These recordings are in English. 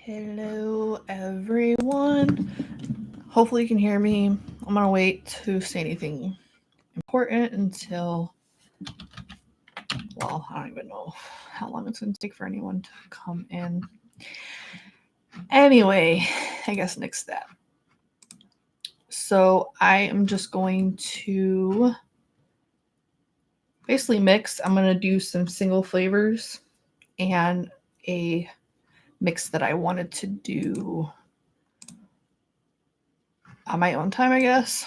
Hello, everyone. Hopefully, you can hear me. I'm gonna wait to say anything important until, well, I don't even know how long it's gonna take for anyone to come in. Anyway, I guess next step. So, I am just going to basically mix. I'm gonna do some single flavors and a mix that I wanted to do on my own time, I guess.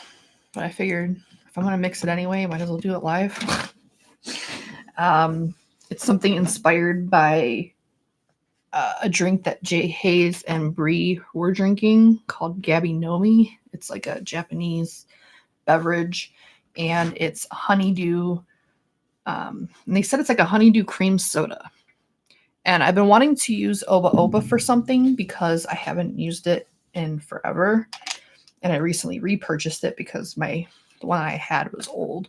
But I figured if I'm going to mix it anyway, might as well do it live. It's something inspired by a drink that Jay Hayes and Brie were drinking called Gabi Nomi. It's like a Japanese beverage, and it's honeydew. And they said it's like a honeydew cream soda. And I've been wanting to use Oba Oba for something because I haven't used it in forever. And I recently repurchased it because the one I had was old.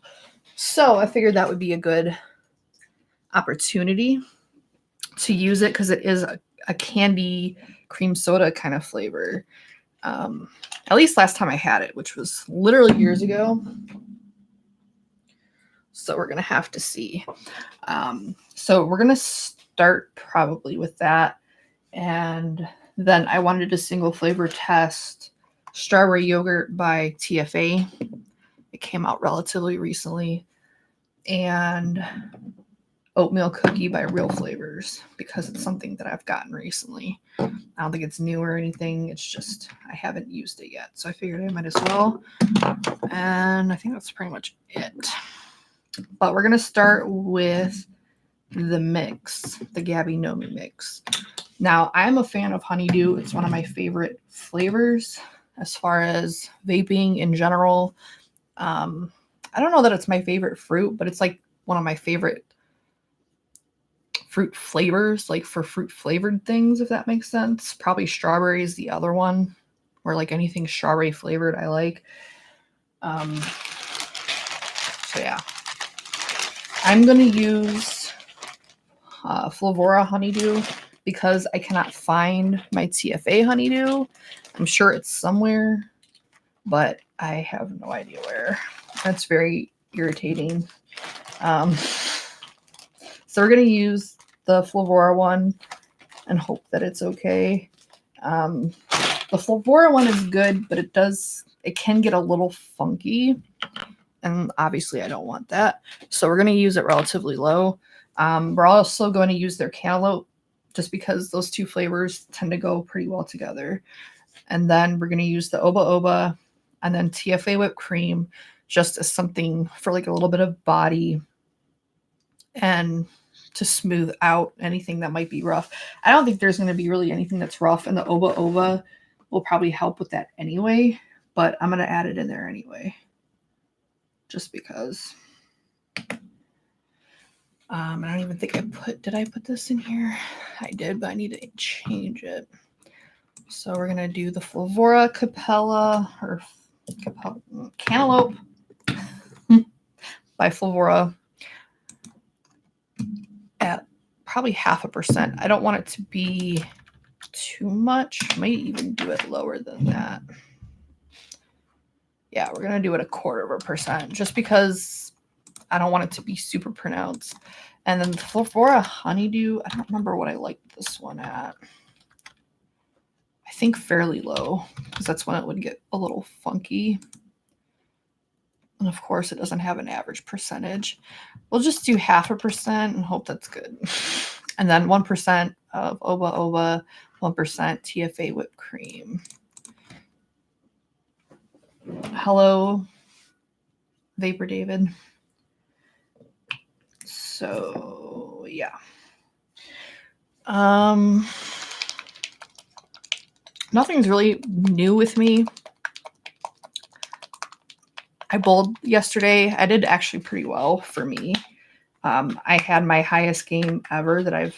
So I figured that would be a good opportunity to use it because it is a candy cream soda kind of flavor. At least last time I had it, which was literally years ago. So we're going to have to see. So we're going to start probably with that. And then I wanted to single flavor test strawberry yogurt by TFA. It came out relatively recently. And oatmeal cookie by Real Flavors because it's something that I've gotten recently. I don't think it's new or anything. It's just I haven't used it yet. So I figured I might as well. And I think that's pretty much it. But we're going to start with the mix, the Gabi Nomi mix. Now, I'm a fan of honeydew. It's one of my favorite flavors as far as vaping in general. I don't know that it's my favorite fruit, but it's like one of my favorite fruit flavors, like for fruit flavored things, if that makes sense. Probably strawberry is the other one, or like anything strawberry flavored I like. So yeah, I'm gonna use Flavora honeydew because I cannot find my TFA honeydew. I'm sure it's somewhere, but I have no idea where. That's very irritating. So we're going to use the Flavora one and hope that it's okay. The Flavora one is good, but it can get a little funky. And obviously I don't want that. So we're going to use it relatively low. We're also going to use their cantaloupe just because those two flavors tend to go pretty well together. And then we're going to use the Oba Oba and then TFA whipped cream just as something for like a little bit of body and to smooth out anything that might be rough. I don't think there's going to be really anything that's rough, and the Oba Oba will probably help with that anyway, but I'm going to add it in there anyway, just because. I don't even think did I put this in here? I did, but I need to change it. So we're going to do the Flavora Cantaloupe by Flavora at probably 0.5%. I don't want it to be too much. I might even do it lower than that. Yeah, we're going to do it 0.25% just because I don't want it to be super pronounced. And then the Flavora honeydew, I don't remember what I liked this one at. I think fairly low because that's when it would get a little funky. And of course, it doesn't have an average percentage. We'll just do 0.5% and hope that's good. And then 1% of Oba Oba, 1% TFA whipped cream. Hello, Vapor David. So, yeah. Nothing's really new with me. I bowled yesterday. I did actually pretty well for me. I had my highest game ever that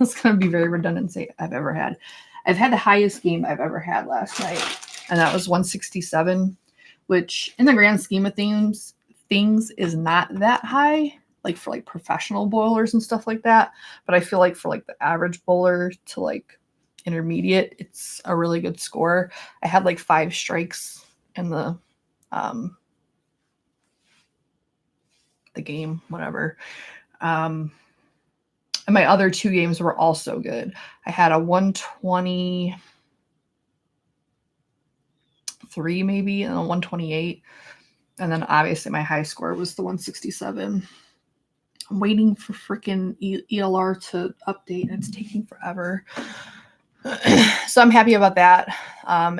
it's going to be very redundant to say I've ever had. I've had the highest game I've ever had last night, and that was 167, which in the grand scheme of things is not that high, like for like professional bowlers and stuff like that. But I feel like for like the average bowler to like intermediate, it's a really good score. I had like 5 strikes in the game, whatever. And my other 2 games were also good. I had a 123 maybe and a 128. And then obviously my high score was the 167. I'm waiting for freaking ELR to update and it's taking forever. So I'm happy about that.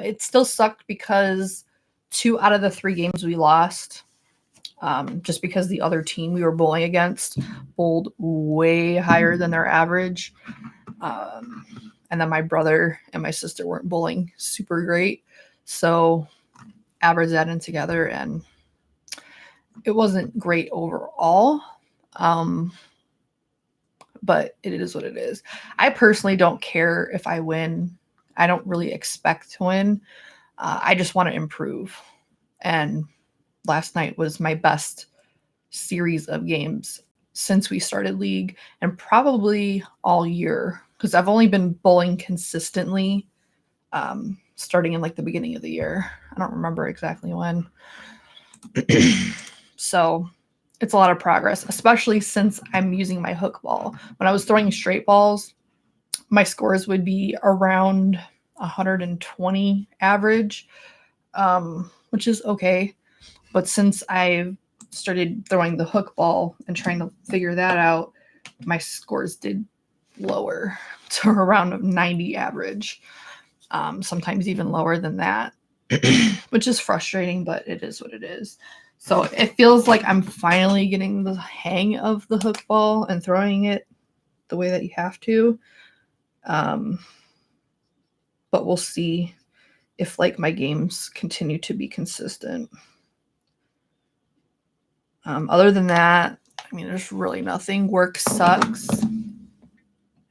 It still sucked because 2 out of the 3 games we lost. Just because the other team we were bowling against bowled way higher than their average. And then my brother and my sister weren't bowling super great. So average that in together and it wasn't great overall. But it is what it is. I personally don't care if I win. I don't really expect to win. I just want to improve. And last night was my best series of games since we started league and probably all year because I've only been bowling consistently starting in like the beginning of the year. I don't remember exactly when. So it's a lot of progress, especially since I'm using my hook ball. When I was throwing straight balls, my scores would be around 120 average, which is okay. But since I've started throwing the hook ball and trying to figure that out, my scores did lower to around 90 average, sometimes even lower than that, which is frustrating, but it is what it is. So it feels like I'm finally getting the hang of the hook ball and throwing it the way that you have to. But we'll see if like my games continue to be consistent. Other than that, I mean, there's really nothing. Work sucks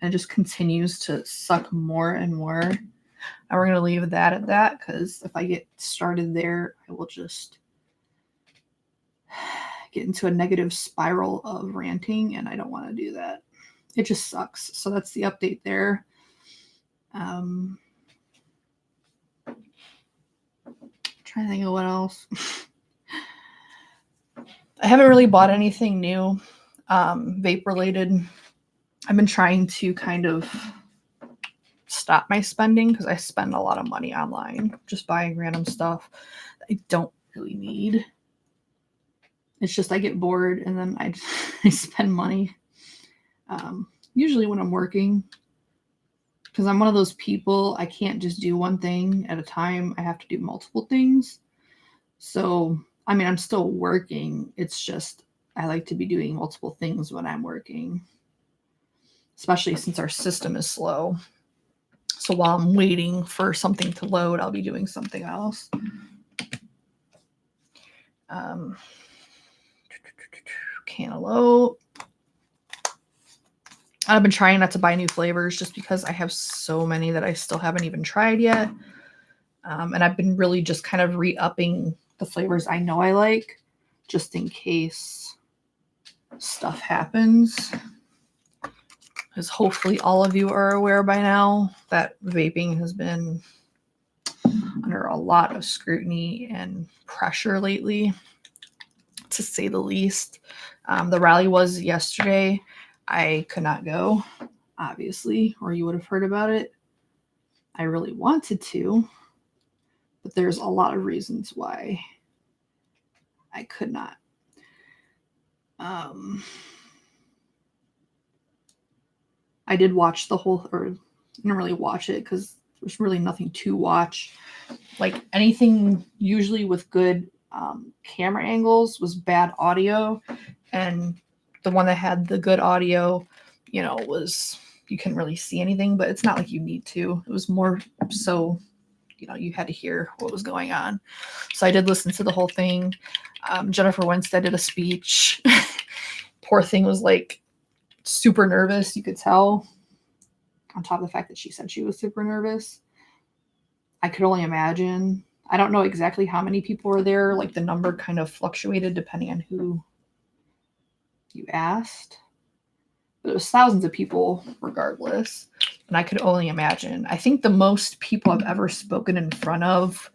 and just continues to suck more and more. And we're going to leave that at that because if I get started there, I will just get into a negative spiral of ranting, and I don't want to do that. It just sucks. So that's the update there. Trying to think of what else. I haven't really bought anything new, vape related. I've been trying to kind of stop my spending because I spend a lot of money online just buying random stuff that I don't really need. It's just I get bored and then I spend money. Usually when I'm working, because I'm one of those people, I can't just do one thing at a time. I have to do multiple things. So, I mean, I'm still working. It's just I like to be doing multiple things when I'm working, especially since our system is slow. So while I'm waiting for something to load, I'll be doing something else. Cantaloupe. I've been trying not to buy new flavors just because I have so many that I still haven't even tried yet. And I've been really just kind of re-upping the flavors I know I like just in case stuff happens. Because hopefully all of you are aware by now that vaping has been under a lot of scrutiny and pressure lately, to say the least. The rally was yesterday. I could not go, obviously, or you would have heard about it. I really wanted to, but there's a lot of reasons why I could not. I did watch the whole, or didn't really watch it because there's really nothing to watch. Like anything usually with good camera angles was bad audio, and the one that had the good audio, you know, was you couldn't really see anything, but it's not like you need to. It was more so, you know, you had to hear what was going on. So I did listen to the whole thing. Jennifer Winstead did a speech. Poor thing was like super nervous, you could tell, on top of the fact that she said she was super nervous. I could only imagine. I don't know exactly how many people were there. Like the number kind of fluctuated depending on who you asked. But it was thousands of people regardless. And I could only imagine. I think the most people I've ever spoken in front of,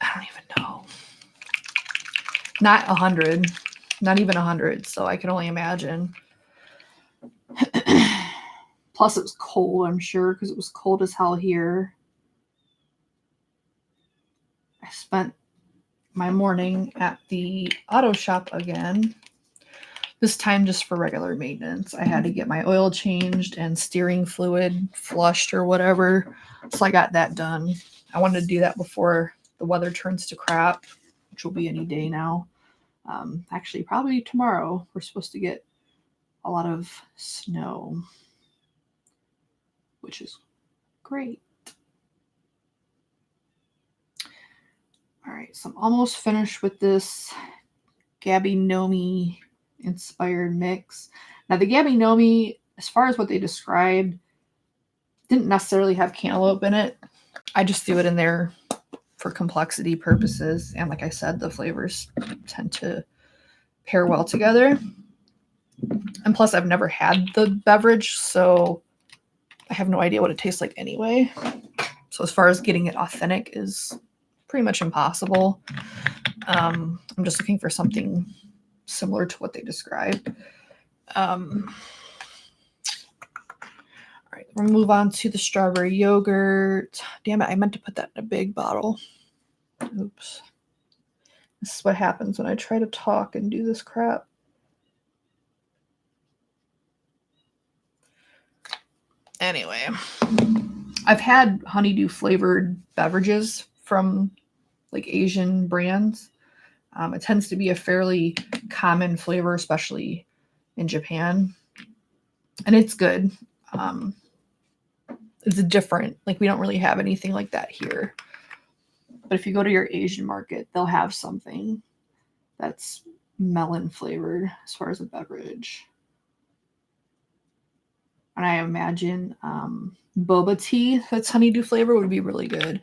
I don't even know. Not 100. Not even 100. So I can only imagine. Plus it was cold, I'm sure, because it was cold as hell here. I spent my morning at the auto shop again. This time just for regular maintenance. I had to get my oil changed and steering fluid flushed or whatever. So I got that done. I wanted to do that before the weather turns to crap, which will be any day now. Actually, probably tomorrow. We're supposed to get a lot of snow, which is great. All right, so I'm almost finished with this Gabby Nomi inspired mix. Now the Gabby Nomi, as far as what they described, didn't necessarily have cantaloupe in it. I just threw it in there for complexity purposes. And like I said, the flavors tend to pair well together. And plus I've never had the beverage, so I have no idea what it tastes like anyway. So as far as getting it authentic is pretty much impossible. I'm just looking for something similar to what they described. All right, we'll move on to the strawberry yogurt. Damn it, I meant to put that in a big bottle. Oops. This is what happens when I try to talk and do this crap. Anyway, I've had honeydew flavored beverages from like Asian brands. It tends to be a fairly common flavor, especially in Japan. And it's good. It's different. Like, we don't really have anything like that here. But if you go to your Asian market, they'll have something that's melon flavored as far as a beverage. And I imagine boba tea that's honeydew flavor would be really good.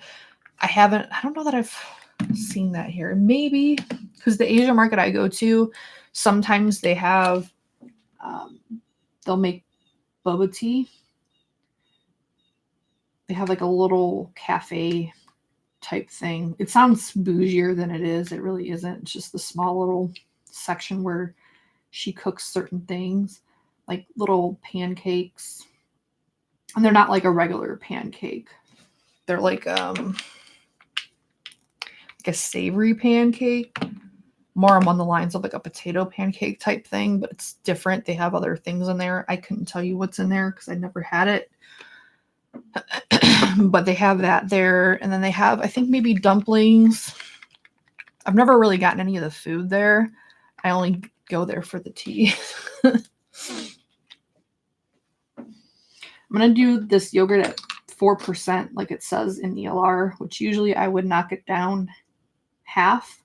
I don't know that I've seen that here. Maybe because the Asian market I go to, sometimes they have, they'll make boba tea. They have like a little cafe type thing. It sounds bougier than it is. It really isn't. It's just the small little section where she cooks certain things, like little pancakes. And they're not like a regular pancake. They're like a savory pancake, more on the lines of like a potato pancake type thing, but it's different. They have other things in there. I couldn't tell you what's in there because I never had it. But they have that there. And then they have, I think, maybe dumplings. I've never really gotten any of the food there. I only go there for the tea. I'm going to do this yogurt at 4%, like it says in ELR, which usually I would knock it down half.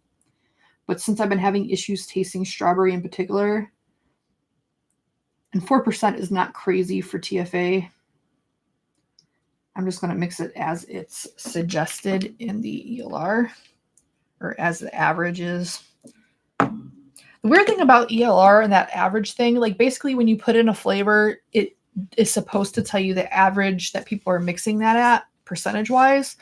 But since I've been having issues tasting strawberry in particular, and 4% is not crazy for TFA, I'm just going to mix it as it's suggested in the ELR, or as the average is. The weird thing about ELR and that average thing, like basically when you put in a flavor, it is supposed to tell you the average that people are mixing that at percentage-wise.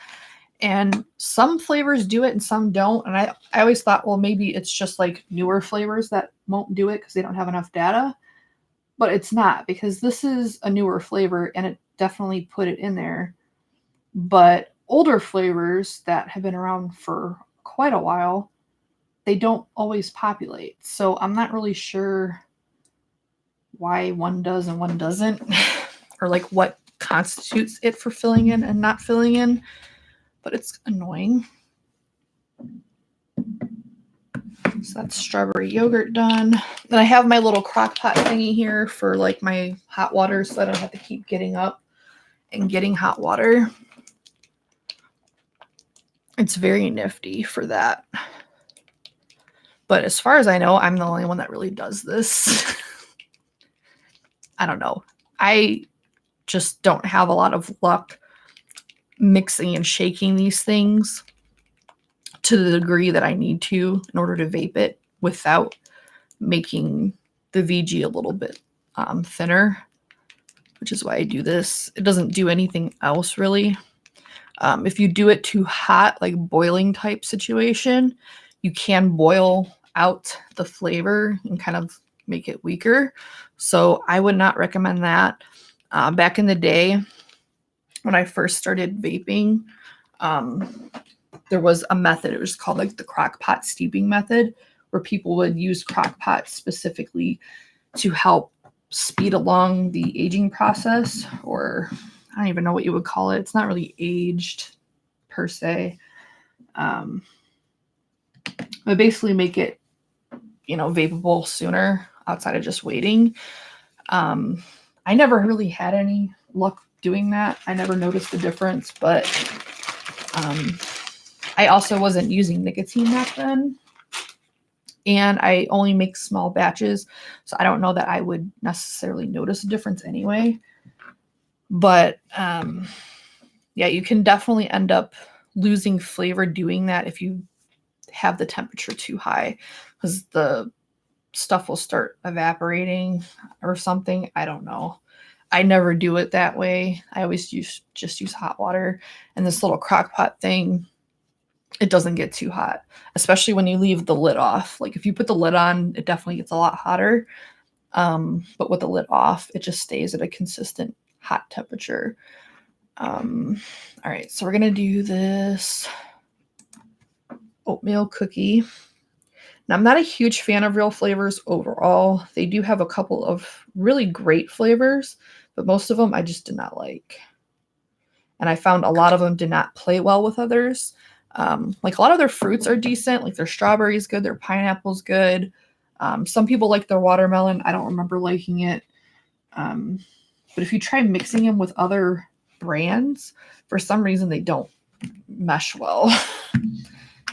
And some flavors do it and some don't. And I always thought, well, maybe it's just like newer flavors that won't do it because they don't have enough data. But it's not, because this is a newer flavor and it definitely put it in there. But older flavors that have been around for quite a while, they don't always populate. So I'm not really sure why one does and one doesn't, or like what constitutes it for filling in and not filling in. But it's annoying. So that's strawberry yogurt done. Then I have my little crock pot thingy here for like my hot water, so I don't have to keep getting up and getting hot water. It's very nifty for that. But as far as I know, I'm the only one that really does this. I don't know. I just don't have a lot of luck mixing and shaking these things to the degree that I need to in order to vape it without making the VG a little bit thinner, which is why I do this. It doesn't do anything else really. If you do it too hot, like boiling type situation, you can boil out the flavor and kind of make it weaker. So I would not recommend that. Back in the day, when I first started vaping, there was a method. It was called like the crock pot steeping method, where people would use crock pots specifically to help speed along the aging process, or I don't even know what you would call it. It's not really aged per se. But basically make it, vapable sooner outside of just waiting. I never really had any luck doing that. I never noticed the difference, but I also wasn't using nicotine back then. And I only make small batches, so I don't know that I would necessarily notice a difference anyway. But yeah, you can definitely end up losing flavor doing that if you have the temperature too high, because the stuff will start evaporating or something. I don't know. I never do it that way. I always just use hot water. And this little crock pot thing, it doesn't get too hot, especially when you leave the lid off. Like if you put the lid on, it definitely gets a lot hotter. But with the lid off, it just stays at a consistent hot temperature. All right, so we're going to do this oatmeal cookie. Now, I'm not a huge fan of Real Flavors overall. They do have a couple of really great flavors, but most of them I just did not like. And I found a lot of them did not play well with others. Like a lot of their fruits are decent, like their strawberry is good, their pineapple is good. Some people like their watermelon. I don't remember liking it. But if you try mixing them with other brands, for some reason they don't mesh well.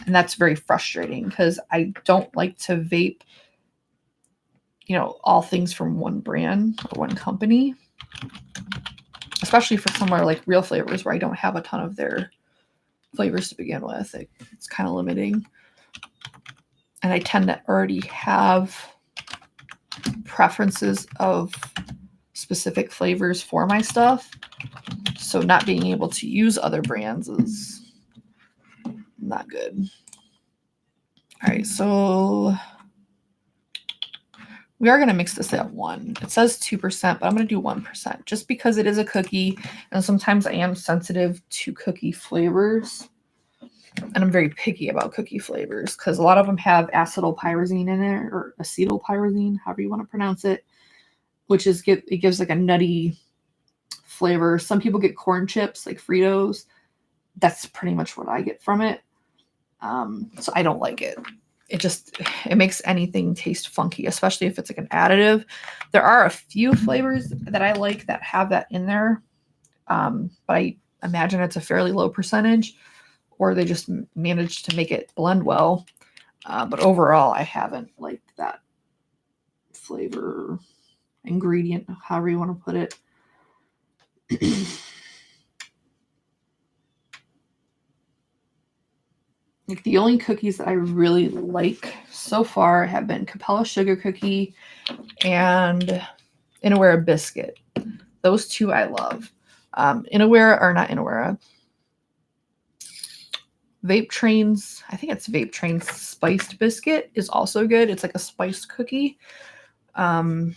And that's very frustrating because I don't like to vape, all things from one brand or one company, especially for somewhere like Real Flavors where I don't have a ton of their flavors to begin with. It's kind of limiting. And I tend to already have preferences of specific flavors for my stuff. So not being able to use other brands is not good. All right, so we are going to mix this at 1. It says 2%, but I'm going to do 1% just because it is a cookie. And sometimes I am sensitive to cookie flavors. And I'm very picky about cookie flavors because a lot of them have acetylpyrazine in it, or acetylpyrazine, however you want to pronounce it, which is it gives like a nutty flavor. Some people get corn chips like Fritos. That's pretty much what I get from it. So I don't like it. It makes anything taste funky, especially if it's like an additive. There are a few flavors that I like that have that in there. But I imagine it's a fairly low percentage, or they just managed to make it blend well. But overall, I haven't liked that flavor ingredient, however you want to put it. Like the only cookies that I really like so far have been Capella Sugar Cookie and Inawera Biscuit. Those two I love. Vape Trains, I think it's Vape Trains Spiced Biscuit is also good. It's like a spiced cookie. But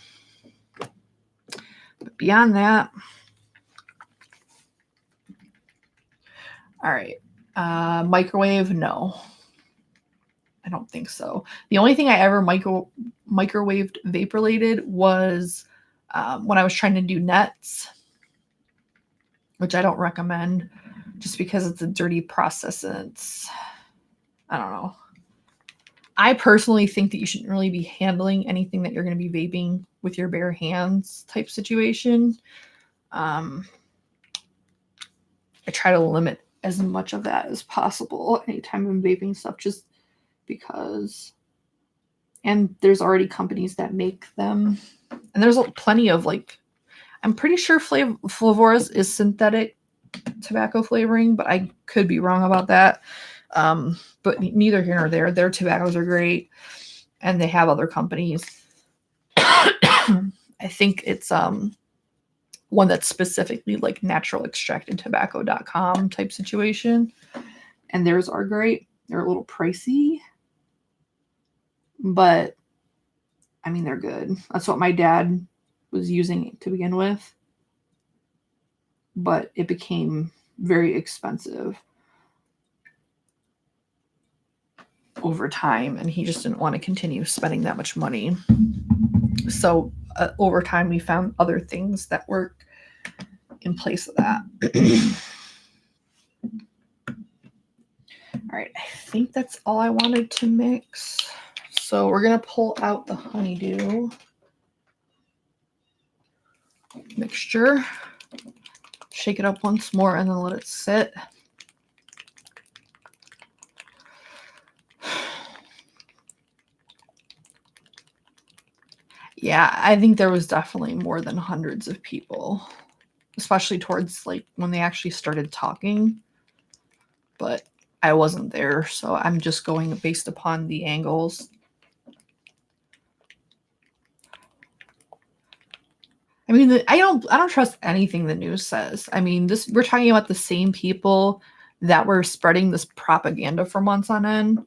beyond that, all right. Microwave, no. I don't think so. The only thing I ever microwaved vape related was when I was trying to do nets, which I don't recommend just because it's a dirty process and I don't know. I personally think that you shouldn't really be handling anything that you're going to be vaping with your bare hands type situation. I try to limit as much of that as possible anytime I'm vaping stuff, just because. And there's already companies that make them, and there's plenty of I'm pretty sure Flavora's is synthetic tobacco flavoring, but I could be wrong about that. But neither here nor there. Their tobaccos are great, and they have other companies. I think it's one that's specifically like naturalextractedtobacco.com type situation. And theirs are great. They're a little pricey, but I mean, they're good. That's what my dad was using to begin with, but it became very expensive over time, and he just didn't want to continue spending that much money. So over time, we found other things that work in place of that. All right, I think that's all I wanted to mix. So we're going to pull out the honeydew mixture, shake it up once more, and then let it sit. Yeah, I think there was definitely more than hundreds of people, especially towards like when they actually started talking. But I wasn't there, so I'm just going based upon the angles. I mean, I don't trust anything the news says. I mean, we're talking about the same people that were spreading this propaganda for months on end,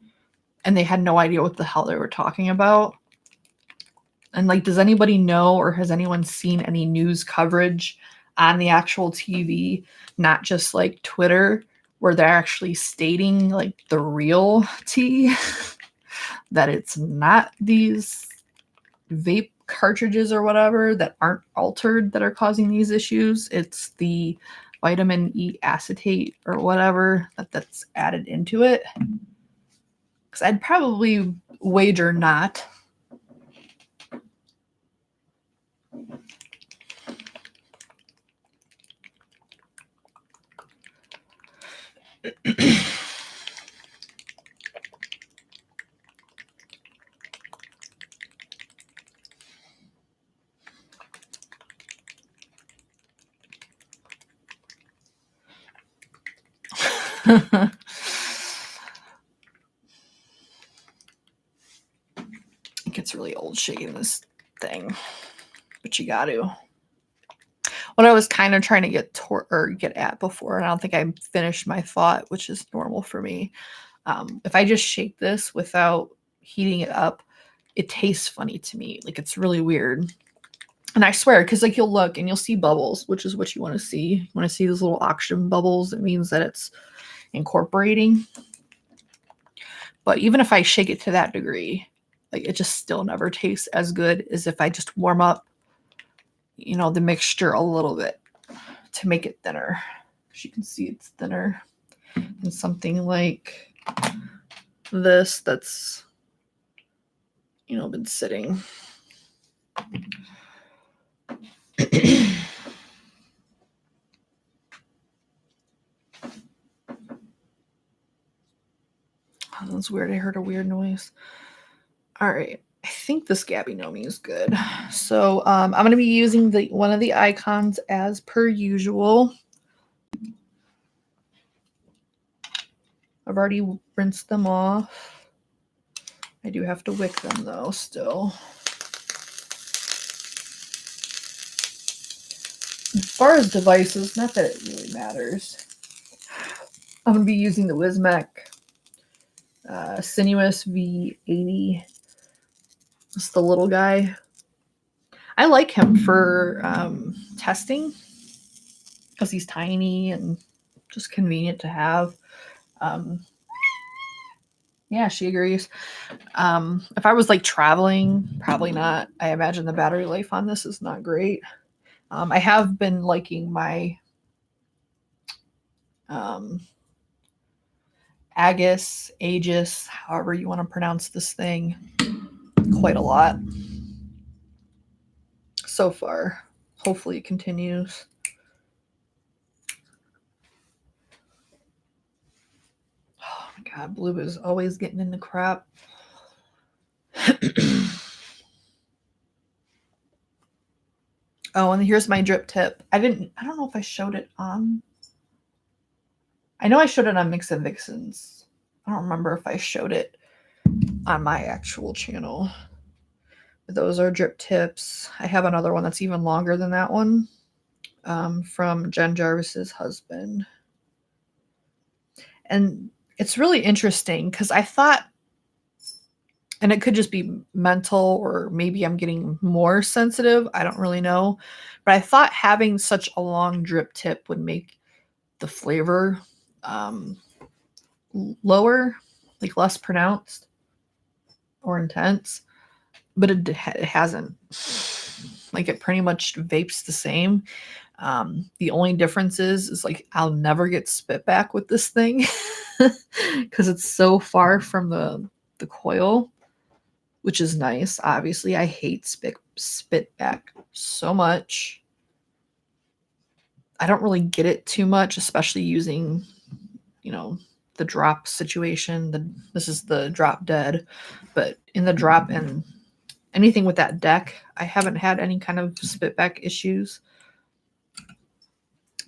and they had no idea what the hell they were talking about. And like, does anybody know, or has anyone seen any news coverage on the actual TV, not just like Twitter, where they're actually stating like the real tea that it's not these vape cartridges or whatever that aren't altered that are causing these issues? It's the vitamin E acetate or whatever that's added into it. Because I'd probably wager not. It gets really old shaking this thing, but you got to. What I was kind of trying to get at before, and I don't think I finished my thought, which is normal for me. If I just shake this without heating it up, it tastes funny to me. Like, it's really weird. And I swear, because like you'll look and you'll see bubbles, which is what you want to see. You want to see those little oxygen bubbles. It means that it's incorporating. But even if I shake it to that degree, like, it just still never tastes as good as if I just warm up, you know, the mixture a little bit to make it thinner. As you can see, it's thinner. And something like this that's, you know, been sitting. Oh, that's weird. I heard a weird noise. All right. I think this Gabinomi is good. So I'm going to be using one of the icons as per usual. I've already rinsed them off. I do have to wick them though still. As far as devices, not that it really matters. I'm going to be using the Wismec Sinuous V80. It's the little guy. I like him for testing because he's tiny and just convenient to have. Yeah, she agrees. If I was like traveling, probably not. I imagine the battery life on this is not great. I have been liking my Aegis, however you want to pronounce this thing, quite a lot so far. Hopefully it continues. Oh my God, Blue is always getting in the crap. Oh, and here's my drip tip. I don't know if I showed it on. I know I showed it on Mix and Vixens. I don't remember if I showed it on my actual channel. Those are drip tips. I have another one that's even longer than that one, from Jen Jarvis's husband. And it's really interesting because I thought, and it could just be mental or maybe I'm getting more sensitive. I don't really know. But I thought having such a long drip tip would make the flavor lower, like less pronounced or intense. But it hasn't. Like it pretty much vapes the same. The only difference is like I'll never get spit back with this thing because it's so far from the coil, which is nice. Obviously, I hate spit back so much. I don't really get it too much, especially using, the drop situation. This is the drop dead, but in the drop and anything with that deck, I haven't had any kind of spit back issues.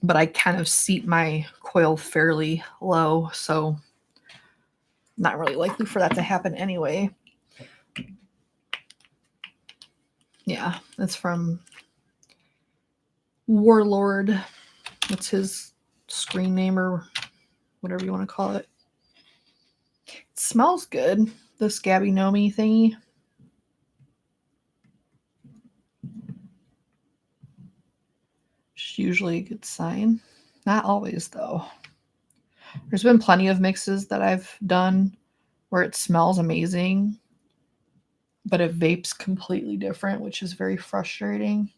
But I kind of seat my coil fairly low, so not really likely for that to happen anyway. Yeah, that's from Warlord. That's his screen name or whatever you want to call it. It smells good, the Scabby Nomi thingy. It's usually a good sign. Not always, though. There's been plenty of mixes that I've done where it smells amazing, but it vapes completely different, which is very frustrating.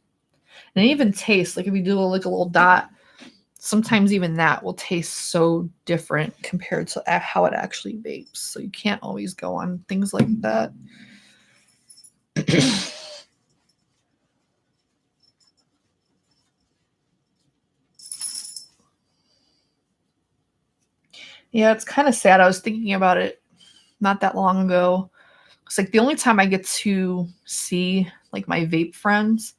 And it even tastes like if you do like a little dot, sometimes even that will taste so different compared to how it actually vapes. So you can't always go on things like that. Yeah, it's kind of sad. I was thinking about it not that long ago. It's like the only time I get to see like my vape friends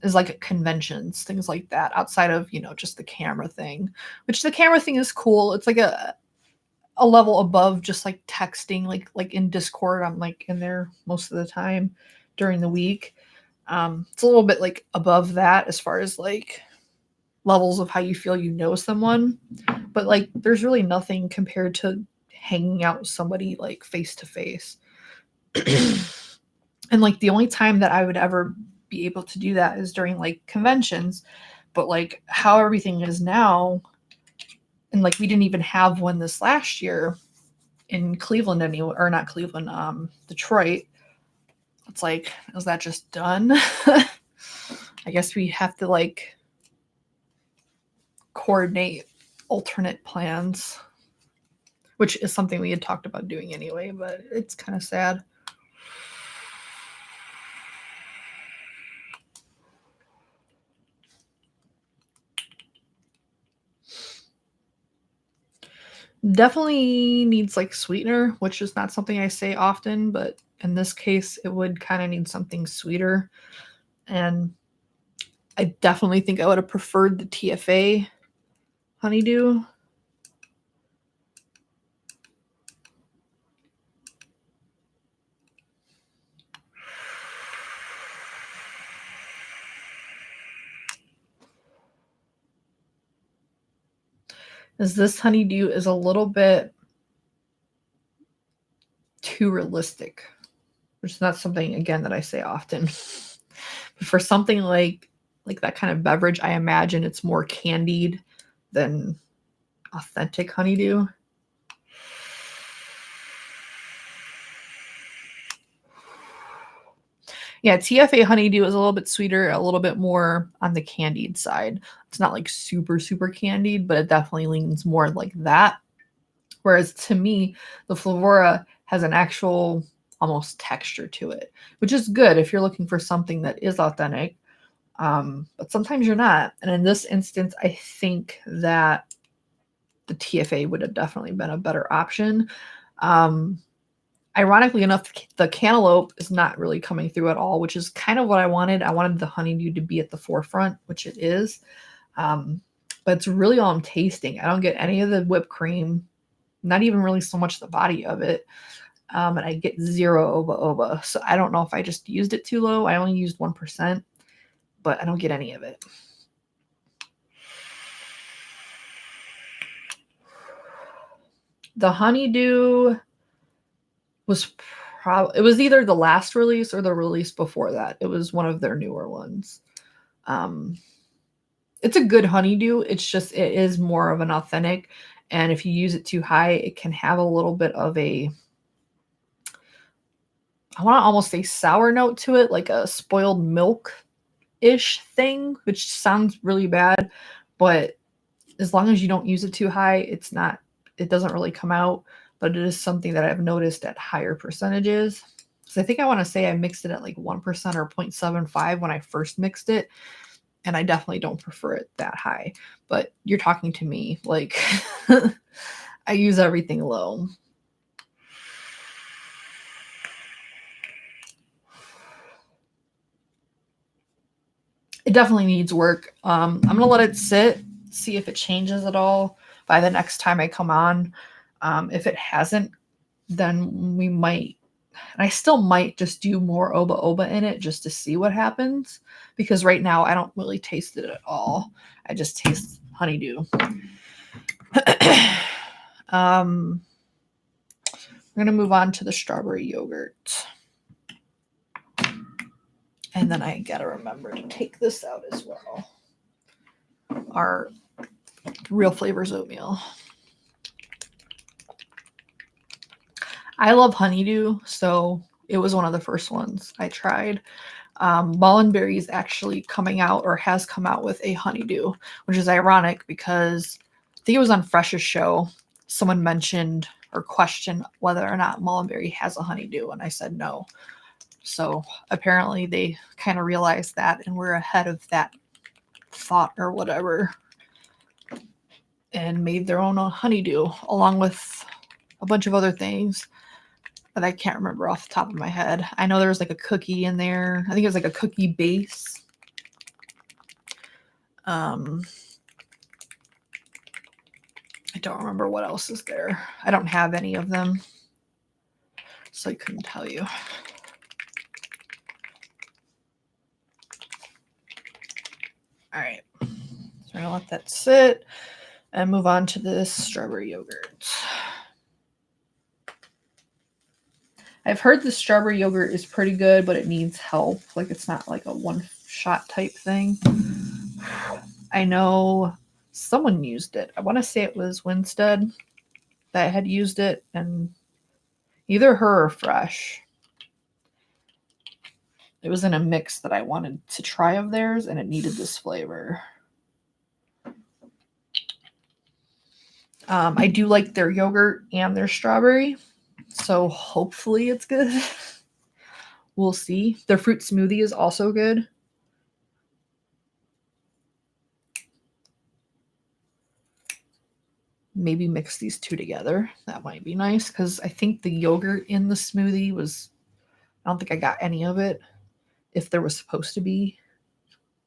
is like at conventions, things like that, outside of, just the camera thing, which the camera thing is cool. It's like a level above just like texting, like in Discord. I'm like in there most of the time during the week. It's a little bit like above that as far as like levels of how you feel someone, but like there's really nothing compared to hanging out with somebody like face to face. And like the only time that I would ever be able to do that is during like conventions, but like how everything is now, and like we didn't even have one this last year in Cleveland anyway, or not Cleveland, Detroit. It's like, is that just done? I guess we have to like coordinate alternate plans, which is something we had talked about doing anyway, but it's kind of sad. Definitely needs like sweetener, which is not something I say often, but in this case, it would kind of need something sweeter. And I definitely think I would have preferred the TFA honeydew. Is this honeydew is a little bit too realistic, which is not something, again, that I say often. But for something like that kind of beverage, I imagine it's more candied than authentic honeydew. Yeah, TFA honeydew is a little bit sweeter, a little bit more on the candied side. It's not like super, super candied, but it definitely leans more like that. Whereas to me, the Flavora has an actual almost texture to it, which is good if you're looking for something that is authentic. But sometimes you're not. And in this instance, I think that the TFA would have definitely been a better option. Ironically enough, the cantaloupe is not really coming through at all, which is kind of what I wanted. I wanted the honeydew to be at the forefront, which it is. But it's really all I'm tasting. I don't get any of the whipped cream, not even really so much the body of it. and I get 0 oba oba. So I don't know if I just used it too low. I only used 1%, but I don't get any of it. The honeydew was it was either the last release or the release before that. It was one of their newer ones. It's a good honeydew. It's just, it is more of an authentic. And if you use it too high, it can have a little bit of a, I want to almost say sour note to it, like a spoiled milk-ish thing, which sounds really bad. But as long as you don't use it too high, it doesn't really come out. But it is something that I've noticed at higher percentages. So I think I want to say I mixed it at like 1% or 0.75 when I first mixed it. And I definitely don't prefer it that high. But you're talking to me. Like, I use everything low. It definitely needs work. I'm going to let it sit, see if it changes at all by the next time I come on. If it hasn't, then we might, and I still might just do more oba oba in it just to see what happens, because right now I don't really taste it at all. I just taste honeydew. We're going to move on to the strawberry yogurt. And then I got to remember to take this out as well. Our Real Flavors oatmeal. I love honeydew, so it was one of the first ones I tried. Mullenberry is actually coming out, or has come out, with a honeydew, which is ironic because I think it was on Fresh's show. Someone mentioned or questioned whether or not Mullenberry has a honeydew, and I said no. So apparently they kind of realized that, and we're ahead of that thought or whatever, and made their own honeydew along with a bunch of other things that I can't remember off the top of my head. I know there was like a cookie in there. I think it was like a cookie base. I don't remember what else is there. I don't have any of them, so I couldn't tell you. All right, so we're gonna let that sit and move on to this strawberry yogurt. I've heard the strawberry yogurt is pretty good, but it needs help. Like, it's not like a one-shot type thing. I know someone used it. I want to say it was Winstead that had used it, and either her or Fresh. It was in a mix that I wanted to try of theirs, and it needed this flavor. I do like their yogurt and their strawberry, so hopefully it's good. We'll see. Their fruit smoothie is also good. Maybe mix these two together. That might be nice, because I think the yogurt in the smoothie was, I don't think I got any of it, if there was supposed to be.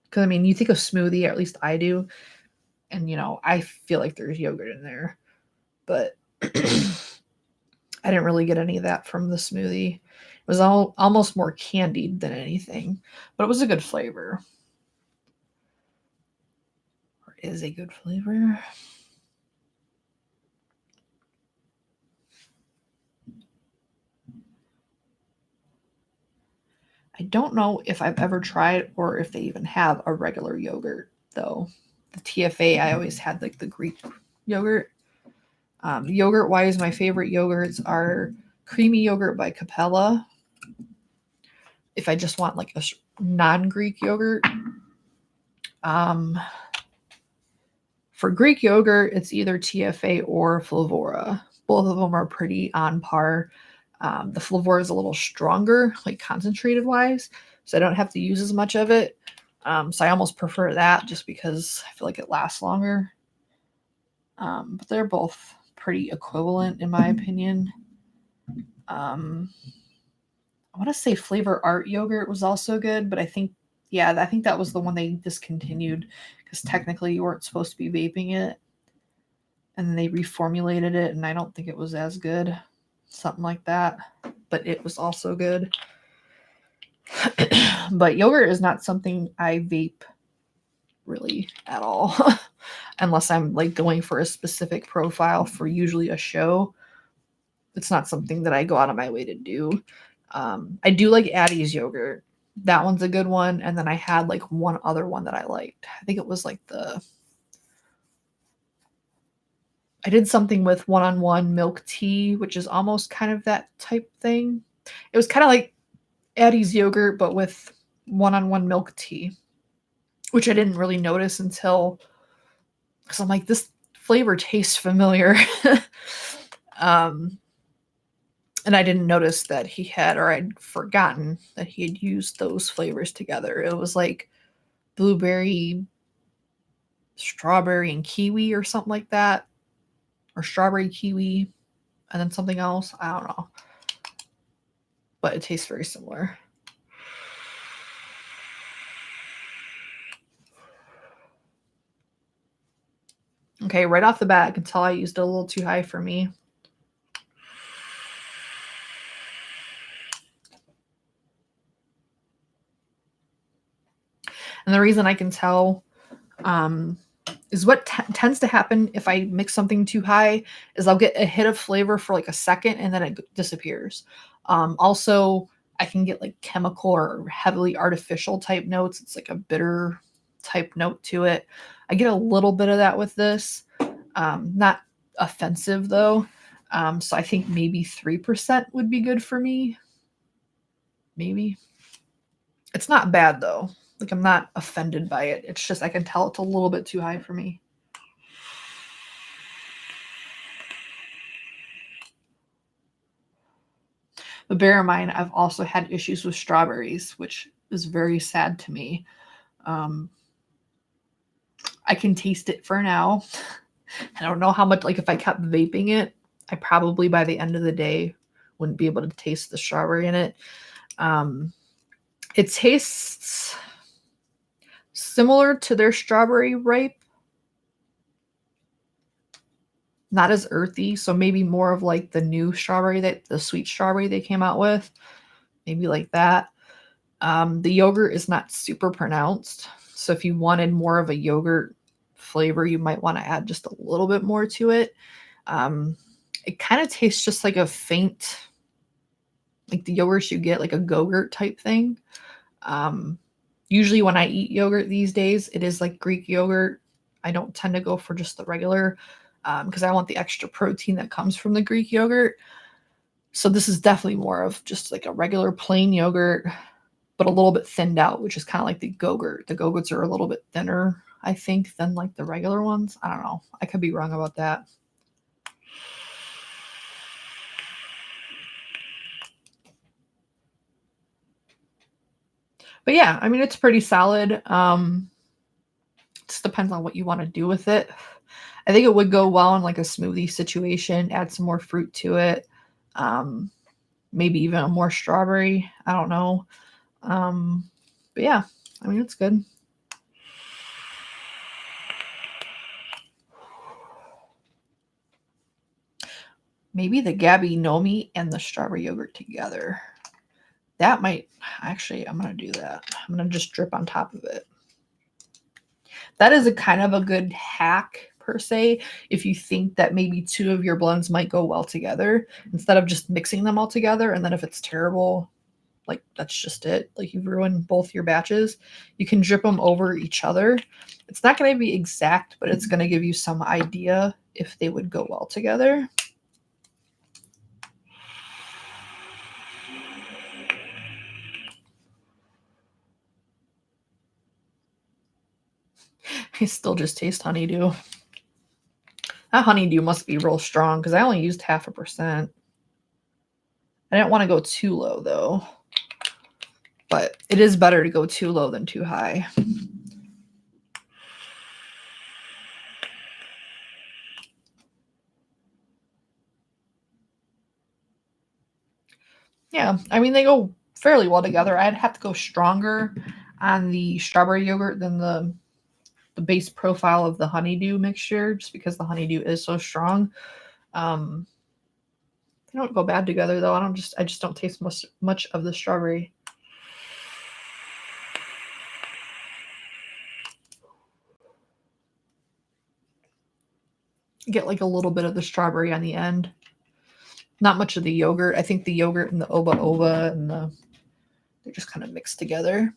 Because, I mean, you think of smoothie, or at least I do, and, you know, I feel like there's yogurt in there. But I didn't really get any of that from the smoothie. It was almost more candied than anything, but it was a good flavor. Or is a good flavor. I don't know if I've ever tried, or if they even have a regular yogurt, though. The TFA, I always had like the Greek yogurt. Yogurt-wise, my favorite yogurts are creamy yogurt by Capella. If I just want like a non-Greek yogurt. For Greek yogurt, it's either TFA or Flavora. Both of them are pretty on par. The Flavora is a little stronger, like concentrated-wise, so I don't have to use as much of it. So I almost prefer that, just because I feel like it lasts longer. But they're both pretty equivalent, in my opinion. I want to say Flavor Art yogurt was also good, but I think that was the one they discontinued, because technically you weren't supposed to be vaping it, and then they reformulated it, and I don't think it was as good. something like that. But it was also good. But yogurt is not something I vape really at all. Unless I'm like going for a specific profile for usually a show. It's not something that I go out of my way to do. I do like Addie's yogurt. That one's a good one. And then I had like one other one that I liked. I think it was like I did something with one-on-one milk tea, which is almost kind of that type thing. It was kind of like Addie's yogurt, but with one-on-one milk tea, which I didn't really notice until, because I'm like, this flavor tastes familiar. And I didn't notice that he had, or I'd forgotten that he had used those flavors together. It was like blueberry, strawberry, and kiwi or something like that. Or strawberry, kiwi, and then something else. I don't know. But it tastes very similar. Okay, right off the bat, I can tell I used it a little too high for me. And the reason I can tell is what tends to happen if I mix something too high is I'll get a hit of flavor for like a second and then it disappears. Also, I can get like chemical or heavily artificial type notes. It's like a bitter type note to it. I get a little bit of that with this. Not offensive though. So I think maybe 3% would be good for me. Maybe. It's not bad though. Like I'm not offended by it. It's just I can tell it's a little bit too high for me. But bear in mind, I've also had issues with strawberries, which is very sad to me. I can taste it for now. I don't know how much, like if I kept vaping it, I probably by the end of the day wouldn't be able to taste the strawberry in it. It tastes similar to their strawberry ripe. Not as earthy, so maybe more of like the new strawberry, the sweet strawberry they came out with. Maybe like that. The yogurt is not super pronounced. So if you wanted more of a yogurt flavor, you might want to add just a little bit more to it. It kind of tastes just like a faint, like the yogurts you get, like a Go-Gurt type thing. Usually when I eat yogurt these days, it is like Greek yogurt. I don't tend to go for just the regular because I want the extra protein that comes from the Greek yogurt. So this is definitely more of just like a regular plain yogurt, but a little bit thinned out, which is kind of like the Go-Gurt. The Go-Gurts are a little bit thinner, I think, than like the regular ones. I don't know. I could be wrong about that. But yeah, I mean, it's pretty solid. Just depends on what you want to do with it. I think it would go well in like a smoothie situation, add some more fruit to it. Maybe even a more strawberry. I don't know. But yeah, I mean, it's good. Maybe the Gabby Nomi and the strawberry yogurt together. That might, actually, I'm going to do that. I'm going to just drip on top of it. That is a kind of a good hack per se. If you think that maybe two of your blends might go well together, instead of just mixing them all together. And then if it's terrible, like that's just it. Like you've ruined both your batches. You can drip them over each other. It's not going to be exact, but it's going to give you some idea if they would go well together. I still just taste honeydew. That honeydew must be real strong because I only used 0.5%. I didn't want to go too low though, but it is better to go too low than too high. Yeah, I mean, they go fairly well together. I'd have to go stronger on the strawberry yogurt than the base profile of the honeydew mixture, just because the honeydew is so strong. They don't go bad together though. I just don't taste much of the strawberry. Get like a little bit of the strawberry on the end. Not much of the yogurt. I think the yogurt and the oba and they're just kind of mixed together.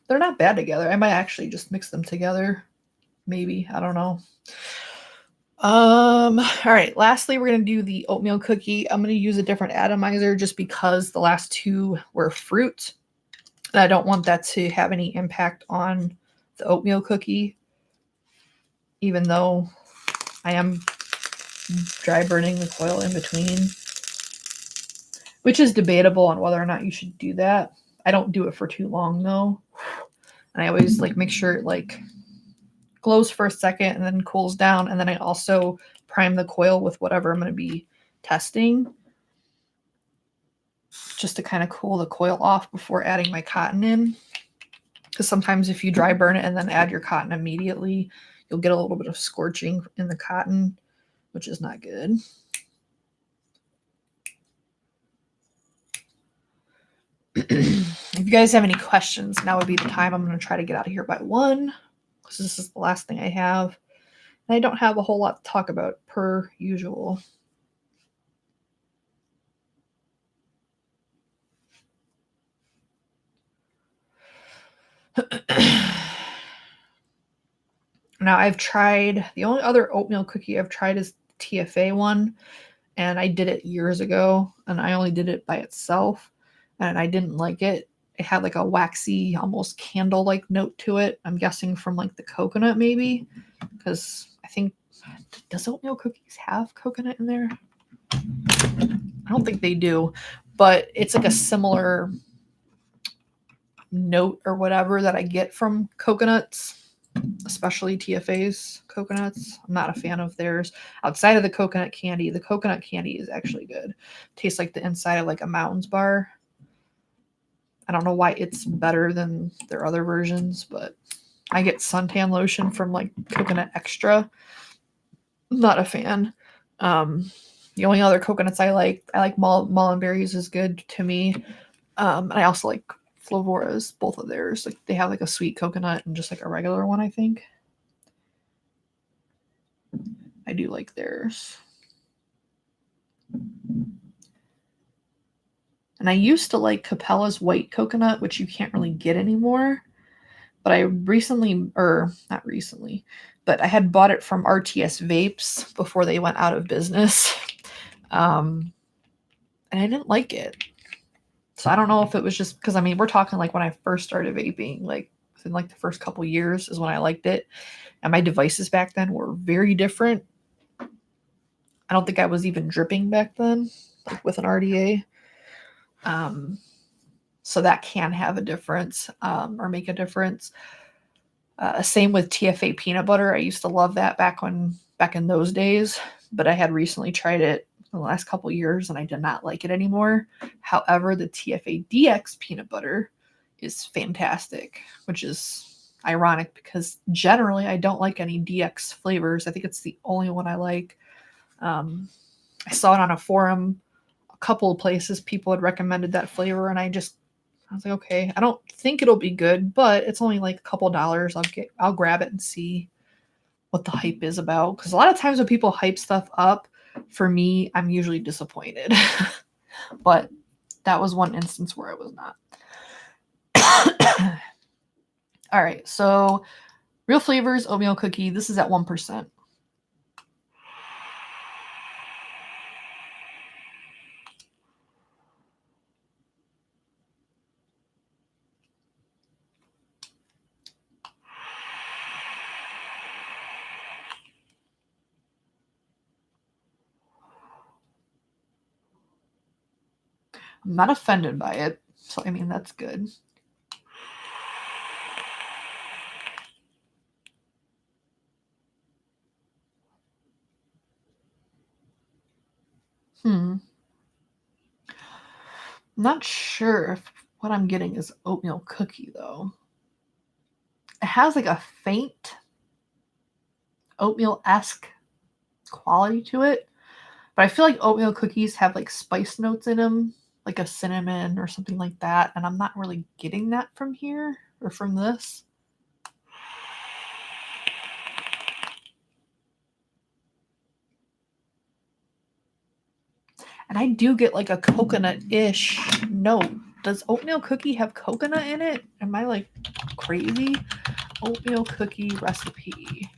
They're not bad together. I might actually just mix them together. Maybe. I don't know. All right. Lastly, we're going to do the oatmeal cookie. I'm going to use a different atomizer just because the last two were fruit. And I don't want that to have any impact on the oatmeal cookie, even though I am dry burning the coil in between, which is debatable on whether or not you should do that. I don't do it for too long though. And I always like make sure it like glows for a second and then cools down. And then I also prime the coil with whatever I'm going to be testing just to kind of cool the coil off before adding my cotton in. Because sometimes if you dry burn it and then add your cotton immediately, you'll get a little bit of scorching in the cotton, which is not good. If you guys have any questions, now would be the time. I'm going to try to get out of here by 1 because this is the last thing I have. And I don't have a whole lot to talk about per usual. Now I've tried, the only other oatmeal cookie I've tried is the TFA one, and I did it years ago, and I only did it by itself, and I didn't like it. It had like a waxy, almost candle-like note to it. I'm guessing from like the coconut maybe, because I think, does oatmeal cookies have coconut in there? I don't think they do, but it's like a similar note or whatever that I get from coconuts, especially TFA's coconuts. I'm not a fan of theirs. Outside of the coconut candy is actually good. Tastes like the inside of like a Mountains bar. I don't know why it's better than their other versions, but I get suntan lotion from like Coconut Extra. Not a fan. The only other coconuts I like Mullenberries is good to me. And I also like Flavora's, both of theirs. Like they have like a sweet coconut and just like a regular one, I think. I do like theirs. And I used to like Capella's white coconut, which you can't really get anymore. But I recently, or not recently, but I had bought it from RTS Vapes before they went out of business. And I didn't like it. So I don't know if it was just because, I mean, we're talking like when I first started vaping, like within like the first couple years is when I liked it. And my devices back then were very different. I don't think I was even dripping back then, like with an RDA. So that can have a difference or make a difference. Same with TFA peanut butter. I used to love that back in those days, but I had recently tried it in the last couple years and I did not like it anymore. However, the TFA DX peanut butter is fantastic, which is ironic because generally I don't like any DX flavors. I think it's the only one I like. I saw it on a forum, a couple of places people had recommended that flavor, and I was like, okay, I don't think it'll be good, but it's only like a couple dollars. I'll grab it and see what the hype is about. Because a lot of times when people hype stuff up, for me, I'm usually disappointed. But that was one instance where I was not. All right, so Real Flavors oatmeal cookie. This is at 1%. I'm not offended by it, so I mean, that's good. I'm not sure if what I'm getting is oatmeal cookie, though. It has like a faint oatmeal-esque quality to it, But I feel like oatmeal cookies have like spice notes in them, like a cinnamon or something like that. And I'm not really getting that from here or from this. And I do get like a coconut-ish note. Does oatmeal cookie have coconut in it? Am I like crazy? Oatmeal cookie recipe.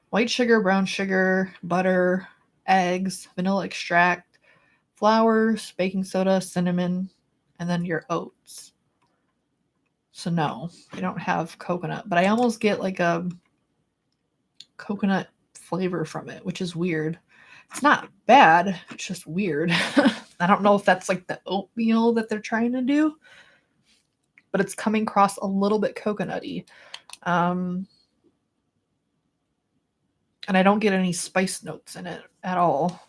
White sugar, brown sugar, butter, eggs, vanilla extract, flowers, baking soda, cinnamon, and then your oats. So no, I don't have coconut, but I almost get like a coconut flavor from it, which is weird. It's not bad, it's just weird. I don't know if that's like the oatmeal that they're trying to do, but it's coming across a little bit coconutty. And I don't get any spice notes in it at all.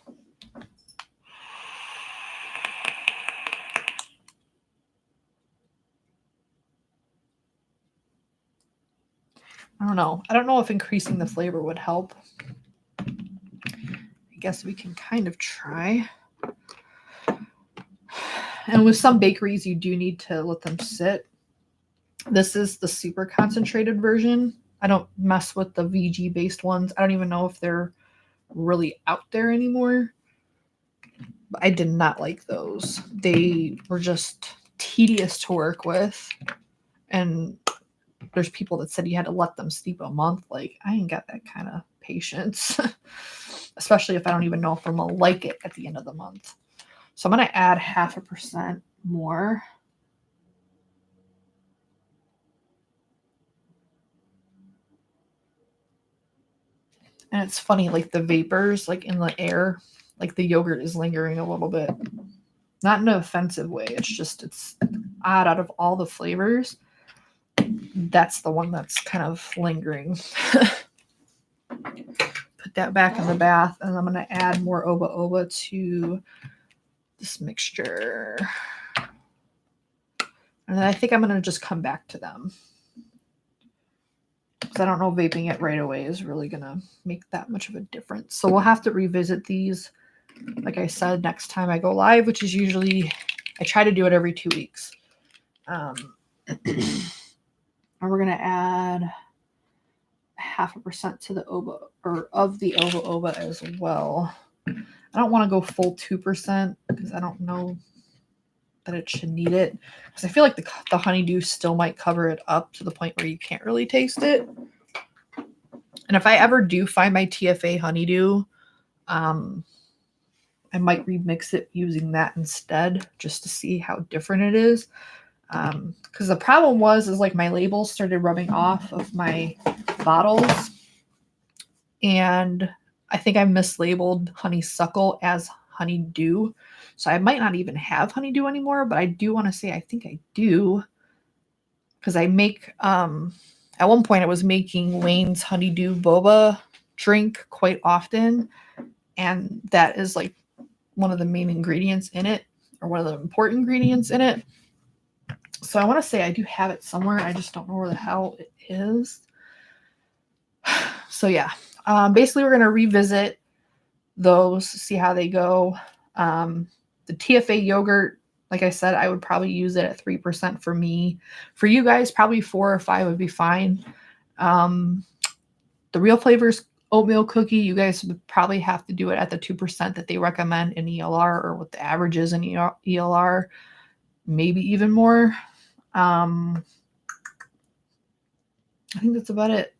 I don't know. I don't know if increasing the flavor would help. I guess we can kind of try. And with some bakeries, you do need to let them sit. This is the super concentrated version. I don't mess with the VG based ones. I don't even know if they're really out there anymore. But I did not like those. They were just tedious to work with. And there's people that said you had to let them steep a month. Like, I ain't got that kind of patience. Especially if I don't even know if I'm going to like it at the end of the month. So I'm going to add 0.5% more. And it's funny, like the vapors, like in the air, like the yogurt is lingering a little bit. Not in an offensive way. It's just, it's odd out of all the flavors. That's the one that's kind of lingering. Put that back in the bath, and I'm going to add more oba oba to this mixture. And then I think I'm going to just come back to them. Because I don't know vaping it right away is really going to make that much of a difference. So we'll have to revisit these, like I said, next time I go live, which is usually, I try to do it every 2 weeks. And we're going to add 0.5% to the oba, or of the oba oba as well. I don't want to go full 2% because I don't know that it should need it. Because I feel like the honeydew still might cover it up to the point where you can't really taste it. And if I ever do find my TFA honeydew, I might remix it using that instead just to see how different it is. Because the problem is like my labels started rubbing off of my bottles. And I think I mislabeled honeysuckle as honeydew. So I might not even have honeydew anymore, but I do want to say I think I do. Because I make, at one point I was making Wayne's honeydew boba drink quite often. And that is like one of the main ingredients in it, or one of the important ingredients in it. So I want to say I do have it somewhere. I just don't know where the hell it is. So yeah, basically we're going to revisit those, see how they go. The TFA yogurt, like I said, I would probably use it at 3% for me. For you guys, probably 4 or 5 would be fine. The Real Flavors oatmeal cookie, you guys would probably have to do it at the 2% that they recommend in ELR, or what the average is in ELR, maybe even more. I think that's about it.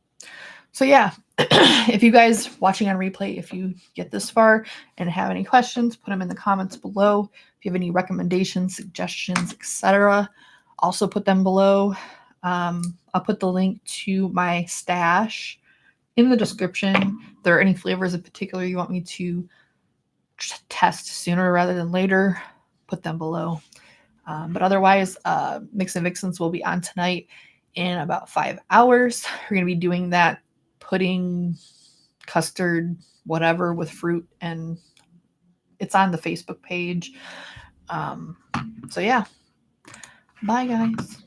So yeah, if you guys watching on replay, if you get this far and have any questions, put them in the comments below. If you have any recommendations, suggestions, etc., also put them below. I'll put the link to my stash in the description. If there are any flavors in particular you want me to test sooner rather than later, put them below. But otherwise, Mix and Vixens will be on tonight in about 5 hours. We're going to be doing that pudding, custard, whatever with fruit, and it's on the Facebook page. So yeah, bye guys.